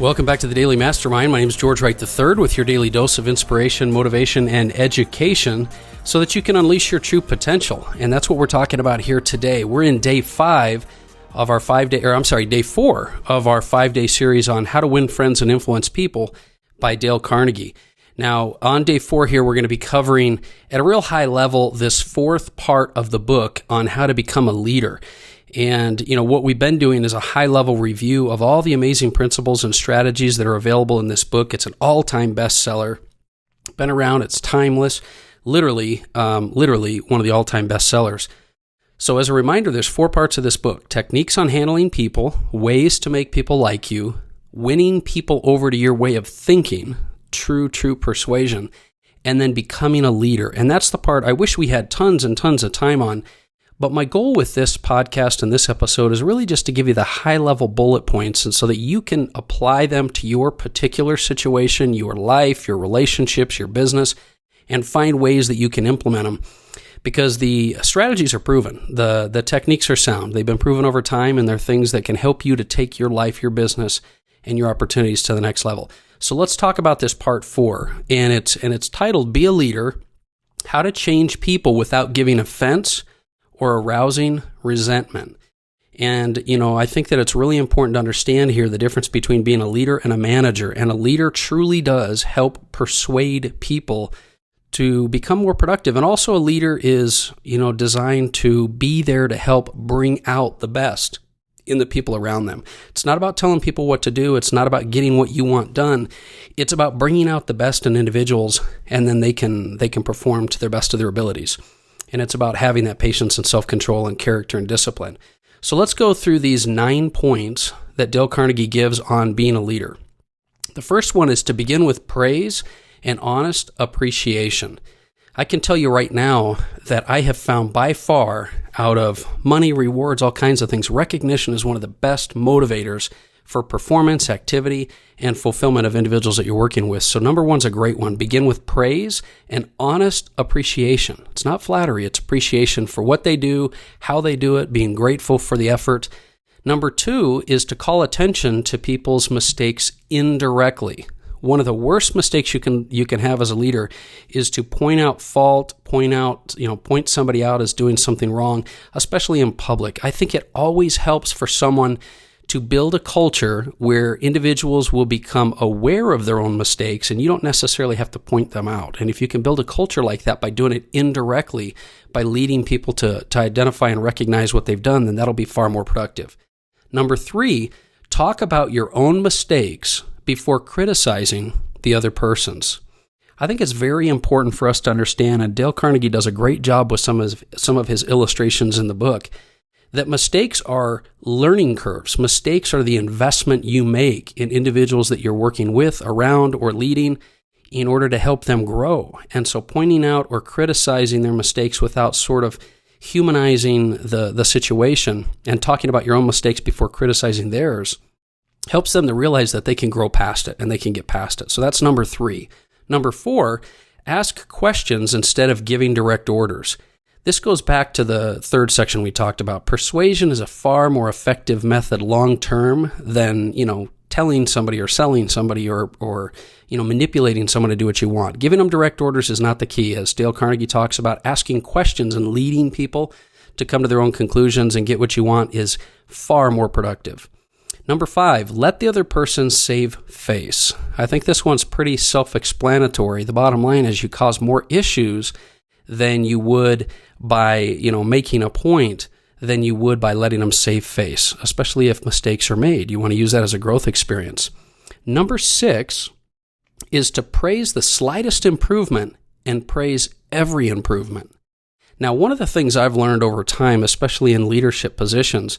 Welcome back to the Daily Mastermind. My name is George Wright III with your daily dose of inspiration, motivation, and education so that you can unleash your true potential. And that's what we're talking about here today. We're in day 4 of our 5-day series on how to win friends and influence people by Dale Carnegie. Now, on day 4 here, we're going to be covering at a real high level this fourth part of the book on how to become a leader. And, what we've been doing is a high-level review of all the amazing principles and strategies that are available in this book. It's an all-time bestseller. Been around. It's timeless. Literally one of the all-time bestsellers. So as a reminder, there's 4 parts of this book. Techniques on handling people, ways to make people like you, winning people over to your way of thinking, true persuasion, and then becoming a leader. And that's the part I wish we had tons and tons of time on. But my goal with this podcast and this episode is really just to give you the high-level bullet points and so that you can apply them to your particular situation, your life, your relationships, your business, and find ways that you can implement them. Because the strategies are proven. The techniques are sound. They've been proven over time, and they're things that can help you to take your life, your business, and your opportunities to the next level. So let's talk about this part 4. And it's titled, Be a Leader, How to Change People Without Giving Offense or Arousing Resentment. And, I think that it's really important to understand here the difference between being a leader and a manager. And a leader truly does help persuade people to become more productive. And also a leader is, designed to be there to help bring out the best in the people around them. It's not about telling people what to do. It's not about getting what you want done. It's about bringing out the best in individuals, and then they can perform to their best of their abilities. And it's about having that patience and self-control and character and discipline. So let's go through these 9 points that Dale Carnegie gives on being a leader. The first one is to begin with praise and honest appreciation. I can tell you right now that I have found by far, out of money, rewards, all kinds of things, recognition is one of the best motivators for performance, activity, and fulfillment of individuals that you're working with. So number 1's a great one. Begin with praise and honest appreciation. It's not flattery, it's appreciation for what they do, how they do it, being grateful for the effort. Number 2 is to call attention to people's mistakes indirectly. One of the worst mistakes you can have as a leader is to point out fault, point somebody out as doing something wrong, especially in public. I think it always helps for someone to build a culture where individuals will become aware of their own mistakes, and you don't necessarily have to point them out. And if you can build a culture like that by doing it indirectly, by leading people to identify and recognize what they've done, then that'll be far more productive. Number 3, talk about your own mistakes before criticizing the other person's. I think it's very important for us to understand, and Dale Carnegie does a great job with some of his illustrations in the book, that mistakes are learning curves. Mistakes are the investment you make in individuals that you're working with, around, or leading in order to help them grow. And so pointing out or criticizing their mistakes without sort of humanizing the situation and talking about your own mistakes before criticizing theirs helps them to realize that they can grow past it and they can get past it. So that's number 3. Number 4, ask questions instead of giving direct orders. This goes back to the 3rd section we talked about. Persuasion is a far more effective method long-term than, telling somebody or selling somebody or manipulating someone to do what you want. Giving them direct orders is not the key. As Dale Carnegie talks about, asking questions and leading people to come to their own conclusions and get what you want is far more productive. Number 5, let the other person save face. I think this one's pretty self-explanatory. The bottom line is you cause more issues than you would by, making a point than you would by letting them save face, especially if mistakes are made. You want to use that as a growth experience. Number 6 is to praise the slightest improvement and praise every improvement. Now, one of the things I've learned over time, especially in leadership positions,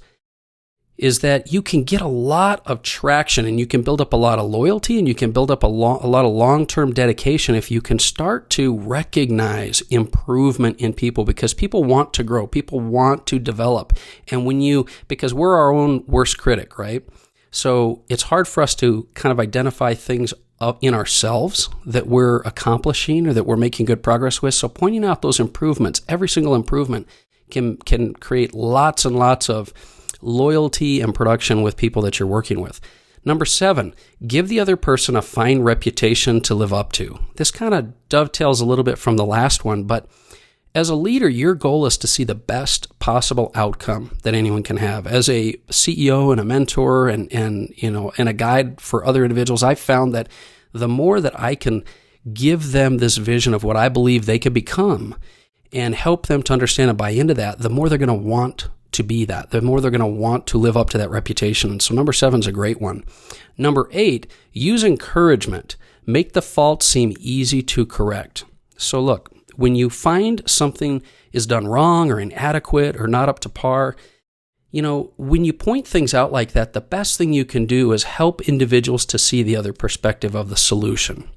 is that you can get a lot of traction and you can build up a lot of loyalty and you can build up a lot of long-term dedication if you can start to recognize improvement in people, because people want to grow, people want to develop. And because we're our own worst critic, right? So it's hard for us to kind of identify things in ourselves that we're accomplishing or that we're making good progress with. So pointing out those improvements, every single improvement can create lots and lots of loyalty and production with people that you're working with. Number 7, give the other person a fine reputation to live up to. This kind of dovetails a little bit from the last one, but as a leader, your goal is to see the best possible outcome that anyone can have. As a CEO and a mentor and a guide for other individuals, I've found that the more that I can give them this vision of what I believe they could become and help them to understand and buy into that, the more they're going to want to be that, the more they're going to want to live up to that reputation. And so number 7 is a great one. Number 8, use encouragement. Make the fault seem easy to correct. So look, when you find something is done wrong or inadequate or not up to par, when you point things out like that, the best thing you can do is help individuals to see the other perspective of the solution.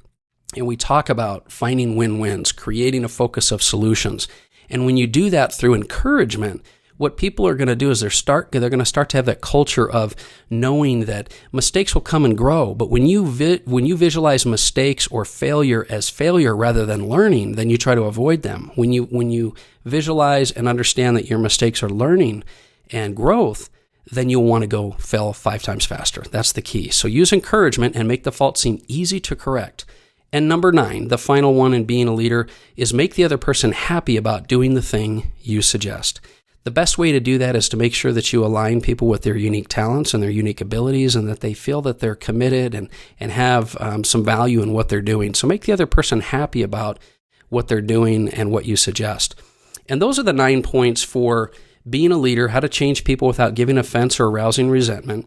And we talk about finding win-wins, creating a focus of solutions. And when you do that through encouragement, what people are going to do is they're going to start to have that culture of knowing that mistakes will come and grow. But when you visualize mistakes or failure as failure rather than learning, then you try to avoid them. When you visualize and understand that your mistakes are learning and growth, then you'll want to go fail 5 times faster. That's the key. So use encouragement and make the fault seem easy to correct. And number 9, the final one in being a leader, is make the other person happy about doing the thing you suggest. The best way to do that is to make sure that you align people with their unique talents and their unique abilities and that they feel that they're committed and have some value in what they're doing. So make the other person happy about what they're doing and what you suggest. And those are the 9 points for being a leader, how to change people without giving offense or arousing resentment.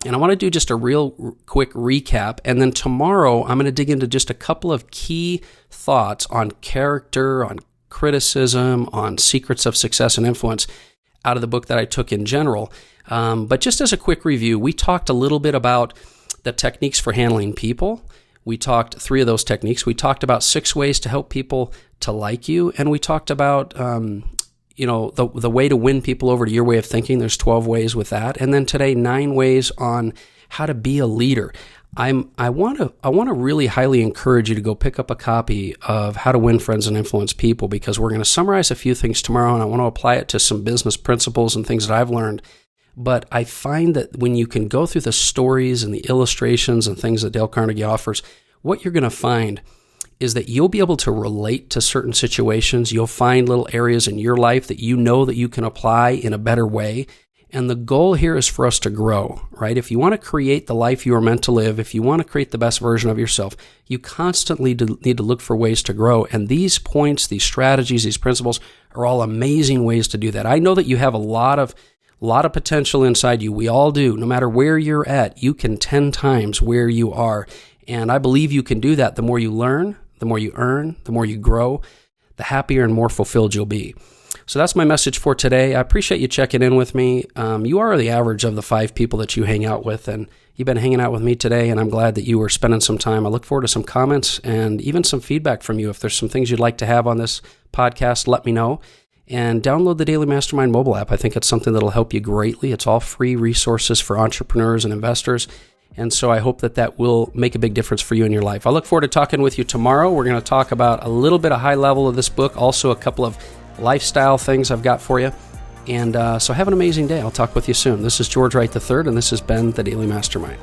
And I want to do just a real quick recap. And then tomorrow, I'm going to dig into just a couple of key thoughts on character, on criticism, on secrets of success and influence out of the book that I took in general. But just as a quick review, we talked a little bit about the techniques for handling people. We talked 3 of those techniques. We talked about 6 ways to help people to like you. And we talked about the way to win people over to your way of thinking. There's 12 ways with that. And then today, 9 ways on how to be a leader. I want to really highly encourage you to go pick up a copy of How to Win Friends and Influence People, because we're going to summarize a few things tomorrow, and I want to apply it to some business principles and things that I've learned. But I find that when you can go through the stories and the illustrations and things that Dale Carnegie offers, what you're going to find is that you'll be able to relate to certain situations. You'll find little areas in your life that you know that you can apply in a better way. And the goal here is for us to grow, right? If you want to create the life you are meant to live, if you want to create the best version of yourself, you constantly need to look for ways to grow. And these points, these strategies, these principles are all amazing ways to do that. I know that you have a lot of potential inside you. We all do. No matter where you're at, you can 10 times where you are. And I believe you can do that. The more you learn, the more you earn, the more you grow, the happier and more fulfilled you'll be. So that's my message for today. I appreciate you checking in with me. You are the average of the 5 people that you hang out with, and you've been hanging out with me today, and I'm glad that you were spending some time. I look forward to some comments and even some feedback from you. If there's some things you'd like to have on this podcast, let me know. And download the Daily Mastermind mobile app. I think it's something that'll help you greatly. It's all free resources for entrepreneurs and investors. And so I hope that will make a big difference for you in your life. I look forward to talking with you tomorrow. We're going to talk about a little bit of high level of this book, also a couple of lifestyle things I've got for you. And so have an amazing day. I'll talk with you soon. This is George Wright III, and this has been the Daily Mastermind.